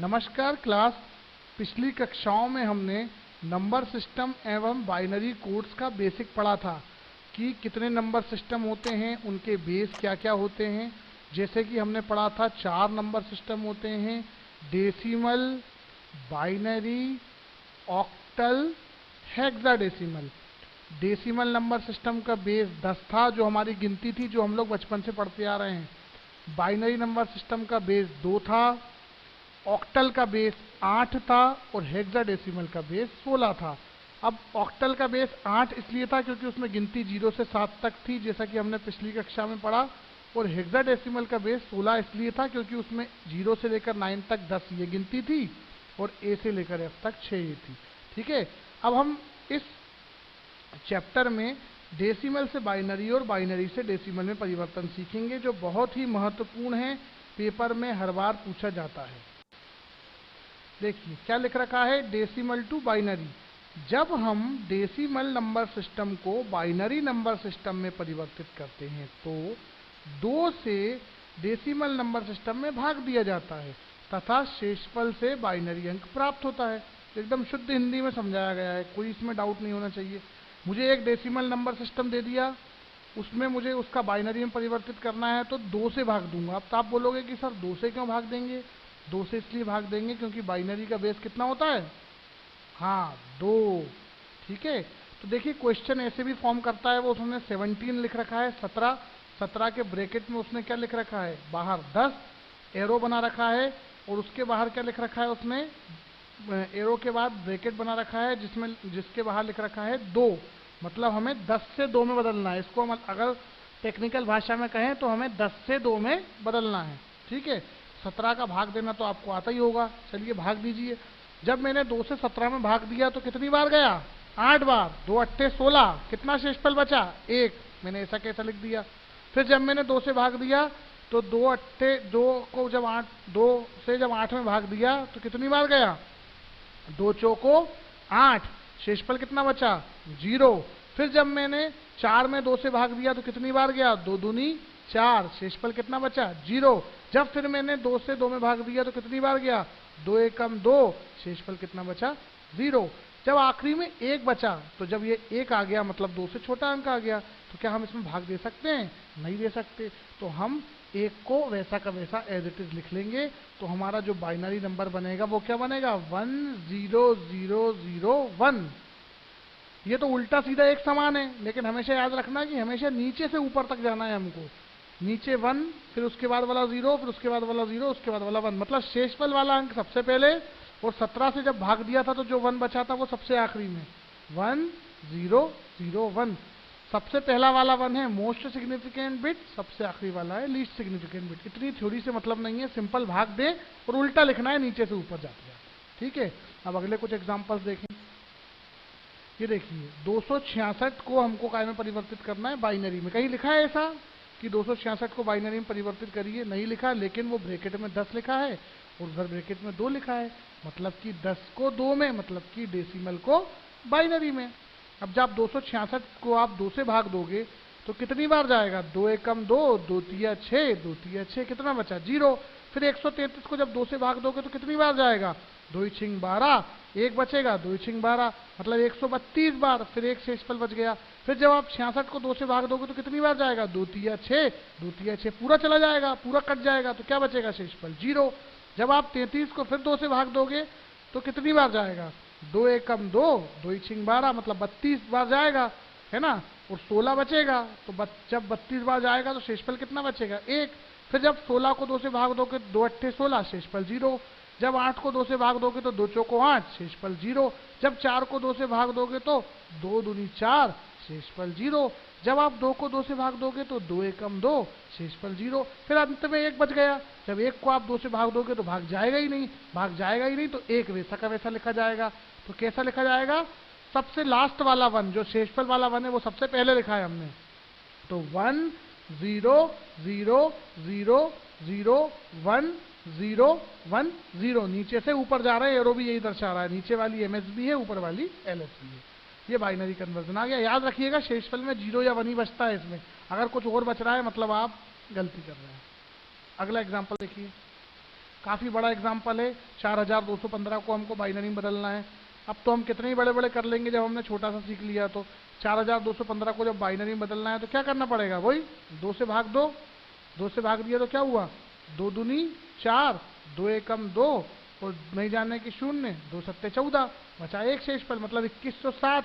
नमस्कार क्लास। पिछली कक्षाओं में हमने नंबर सिस्टम एवं बाइनरी कोड्स का बेसिक पढ़ा था कि कितने नंबर सिस्टम होते हैं, उनके बेस क्या क्या होते हैं। जैसे कि हमने पढ़ा था 4 नंबर सिस्टम होते हैं, decimal, binary, octal, hexadecimal. Decimal number system का बेस 10 था, जो हमारी गिनती थी, जो हम लोग बचपन से पढ़ते आ रहे हैं। बाइनरी नंबर सिस्टम का बेस 2 था, ऑक्टल का बेस 8 था और हेक्साडेसिमल का बेस 16 था। अब ऑक्टल का बेस 8 इसलिए था क्योंकि उसमें गिनती 0 से 7 तक थी, जैसा कि हमने पिछली कक्षा में पढ़ा। और हेक्साडेसिमल का बेस 16 इसलिए था क्योंकि उसमें 0 से लेकर 9 तक 10 ये गिनती थी और ए से लेकर एफ तक 6 ये थी। ठीक है, अब हम इस चैप्टर में डेसिमल से बाइनरी और बाइनरी से डेसिमल में परिवर्तन सीखेंगे, जो बहुत ही महत्वपूर्ण है, पेपर में हर बार पूछा जाता है। देखिए क्या लिख रखा है, डेसिमल टू बाइनरी। जब हम डेसिमल नंबर सिस्टम को बाइनरी नंबर सिस्टम में परिवर्तित करते हैं तो 2 से डेसिमल नंबर सिस्टम में भाग दिया जाता है तथा शेषफल से बाइनरी अंक प्राप्त होता है। एकदम शुद्ध हिंदी में समझाया गया है, कोई इसमें डाउट नहीं होना चाहिए। मुझे एक डेसिमल नंबर सिस्टम दे दिया, उसमें मुझे उसका बाइनरी में परिवर्तित करना है तो 2 से भाग दूंगा। अब तो आप बोलोगे कि सर 2 से क्यों भाग देंगे? 2 से इसलिए भाग देंगे क्योंकि बाइनरी का बेस कितना होता है? हाँ, 2। ठीक है, तो देखिए क्वेश्चन ऐसे भी फॉर्म करता है, वो उसने 17 लिख रखा है, 17 के ब्रैकेट में उसने क्या लिख रखा है, बाहर 10 एरो बना रखा है, और उसके बाहर क्या लिख रखा है उसने, एरो के बाद ब्रैकेट बना रखा है जिसके बाहर लिख रखा है 2। मतलब हमें 10 से 2 में बदलना है इसको। हम अगर टेक्निकल भाषा में कहें तो हमें 10 से 2 में बदलना है। ठीक है, 17 का भाग देना तो आपको आता ही होगा। चलिए भाग दीजिए। जब मैंने 2 से 17 में भाग दिया तो कितनी बार गया? 8 बार। 2 अट्ठे 16। कितना शेषफल बचा? 1। मैंने ऐसा कैसा लिख दिया। फिर जब मैंने 2 से भाग दिया तो 2 अट्ठे 2 को जब 8, 2 से जब 8 में भाग दिया तो कितनी बार गया? 2 चौको 8। शेषफल कितना बचा? 0। फिर जब मैंने 4 में 2 से भाग दिया तो कितनी बार गया? 2 दूनी 4। शेषफल कितना बचा? 0। जब फिर मैंने 2 से 2 में भाग दिया तो कितनी बार गया? 2 एकम 2। शेषफल कितना बचा? 0। जब आखिरी में 1 बचा तो जब ये 1 आ गया मतलब 2 से छोटा अंक आ गया, तो क्या हम इसमें भाग दे सकते हैं? नहीं दे सकते। तो हम 1 को वैसा का वैसा एज इट इज लिख लेंगे। तो हमारा जो बाइनरी नंबर बनेगा वो क्या बनेगा? 1 0 0 0 1। ये तो उल्टा सीधा एक समान है, लेकिन हमेशा याद रखना कि हमेशा नीचे से ऊपर तक जाना है हमको। नीचे 1, फिर उसके बाद वाला 0, फिर उसके बाद वाला 0, उसके बाद वाला 1। मतलब शेषफल वाला अंक सबसे पहले, और 17 से जब भाग दिया था तो जो 1 बचा था वो सबसे आखिरी में। 1 0 0 1। सबसे पहला वाला 1 है मोस्ट सिग्निफिकेंट बिट, सबसे आखिरी वाला है लीस्ट सिग्निफिकेंट बिट। इतनी थ्योरी से मतलब नहीं है, सिंपल भाग दे और उल्टा लिखना है नीचे से ऊपर जाते जाते। ठीक है, अब अगले कुछ एग्जांपल्स देखें। ये देखिए 266 को हमको काय में परिवर्तित करना है? बाइनरी में। कहीं लिखा है ऐसा कि 266 को बाइनरी में परिवर्तित करिए? नहीं लिखा, लेकिन वो ब्रैकेट में 10 लिखा है और उधर ब्रैकेट में 2 लिखा है। मतलब कि 10 को 2 में, मतलब कि डेसिमल को बाइनरी में। अब जब 266 को आप 2 से भाग दोगे तो कितनी बार जाएगा? 2 एकम 2, 2 तिया 6, 2 तिया 6। कितना बचा? 0। फिर 133 को जब 2 से भाग दोगे तो कितनी बार जाएगा? 2 छिंग 12, 1 बचेगा, 2 छिंग 12, मतलब 132 बार। फिर 1 शेषफल बच गया। फिर जब आप 66 को 2 से भाग दोगे तो कितनी बार जाएगा? 2 तिया 6, 2 तिया 6, पूरा चला जाएगा, पूरा कट जाएगा, तो क्या बचेगा? शेषफल 0। जब आप 33 को फिर 2 से भाग दोगे तो कितनी बार जाएगा? 2 एकम 2, 2 छिंग 12, मतलब 32 बार जाएगा, है ना। और 16 बचेगा, तो जब 32 बार जाएगा तो शेषफल कितना बचेगा? 1। फिर जब 16 को 2 से भाग दोगे 2 अट्ठे 16, शेषफल 0। जब 8 को 2 से भाग दोगे तो 2 चौको 8, शेषफल 0। जब 4 को 2 से भाग दोगे तो 2 दूनी 4, शेषफल 0। जब आप 2 को 2 से भाग दोगे तो 2 एकम 2, शेषफल 0। फिर अंत में 1 बच गया। जब 1 को आप 2 से भाग दोगे तो भाग जाएगा ही नहीं, भाग जाएगा ही नहीं, तो 1 वैसा का वैसा लिखा जाएगा। तो कैसा लिखा जाएगा? सबसे लास्ट वाला 1, जो शेषफल वाला 1 है, वो सबसे पहले लिखा है हमने। तो 1 0 0 0 0 1 0 1 0। नीचे से ऊपर जा रहा है, एरो भी यही दर्शा रहा है। नीचे वाली एमएसबी है, ऊपर वाली एलएसबी है। ये बाइनरी कन्वर्जन आ गया। याद रखिएगा शेषफल में 0 या 1 ही बचता है इसमें। अगर कुछ और बच रहा है मतलब आप गलती कर रहे हैं। अगला एग्जांपल देखिए। काफ़ी बड़ा एग्जाम्पल है। 4215 को हमको बाइनरी में बदलना है। अब तो हम कितने ही बड़े बड़े कर लेंगे जब हमने छोटा सा सीख लिया। तो 4215 को जब बाइनरी में बदलना है तो क्या करना पड़ेगा, वही 2 से भाग दो। 2 से भाग दिया तो क्या हुआ, 2 दूनी 4, 2 एकम 2 और नहीं जानने की 0, 2 सत्ते 14, बचा एक शेषफल मतलब 2107।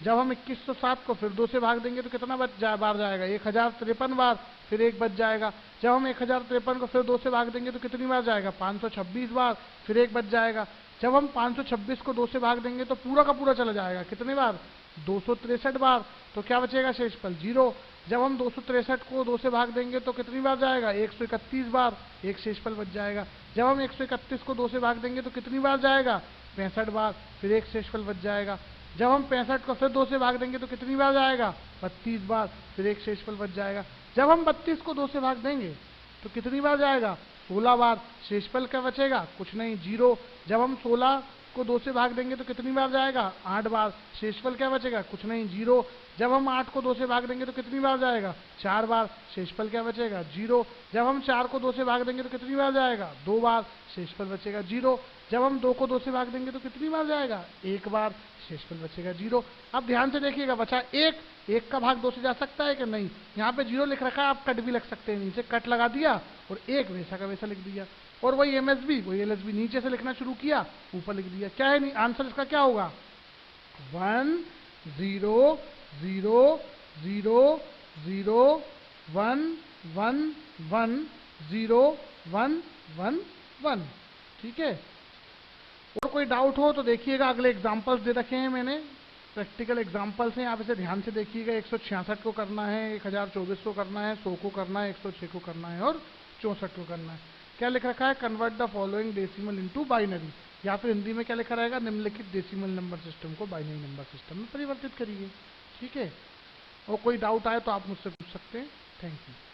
जब हम 2107 को फिर 2 से भाग देंगे तो कितना बार जाएगा, 1053 बार, फिर 1 बच जाएगा। जब हम 1053 को फिर 2 से भाग देंगे तो कितनी बार जाएगा, 526 बार, फिर 1 बच जाएगा। जब हम 526 को 2 से भाग देंगे तो पूरा का पूरा चला जाएगा, कितनी बार, 263 बार। तो क्या बचेगा शेषफल, 0। जब हम 263 को 2 से भाग देंगे तो कितनी बार जाएगा, 131 बार, एक शेषफल बच जाएगा। जब हम 131 को 2 से भाग देंगे तो कितनी बार जाएगा, 65 बार, फिर एक शेषफल बच जाएगा। जब हम 65 को फिर 2 से भाग देंगे तो कितनी बार जाएगा, 32 बार, फिर एक शेषफल बच जाएगा। जब हम 32 को 2 से भाग देंगे तो कितनी बार जाएगा, 16 बार, शेषफल क्या बचेगा, कुछ नहीं, 0। जब हम 16 को 2 से भाग देंगे तो कितनी बार जाएगा, 8 बार, शेषफल क्या बचेगा, कुछ नहीं, 0। जब हम 8 को 2 से भाग देंगे तो कितनी बार जाएगा, 4 बार, शेषफल क्या बचेगा, 0। जब हम 4 को 2 से भाग देंगे तो कितनी बार जाएगा, 2 बार, शेषफल बचेगा 0। जब हम 2 को 2 से भाग देंगे तो कितनी बार जाएगा, 1 बार, शेषफल बचेगा 0। अब ध्यान से देखिएगा, बचा 1 का भाग 2 से जा सकता है कि नहीं, यहाँ पे 0 लिख रखा है, आप कट भी लग सकते हैं, नीचे कट लगा दिया और 1 वैसा का वैसा लिख दिया। और वही MSB वही LSB, नीचे से लिखना शुरू किया, ऊपर लिख दिया। क्या है आंसर इसका, क्या होगा, 1 0 0 0 0 1 1 1 0 1 1 1। ठीक है, और कोई डाउट हो तो देखिएगा, अगले एग्जाम्पल्स दे रखे हैं मैंने, प्रैक्टिकल एग्जाम्पल्स हैं, आप इसे ध्यान से देखिएगा। 166 को करना है, 1024 को करना है, 100 को करना है, 106 को करना है और 64 को करना है। क्या लिख रखा है, convert the following decimal into binary, या फिर हिंदी में क्या लिखा रहेगा, निम्नलिखित डेसिमल नंबर सिस्टम को बाइनरी नंबर सिस्टम में परिवर्तित करिए। ठीक है, और कोई डाउट आए तो आप मुझसे पूछ सकते हैं। Thank you.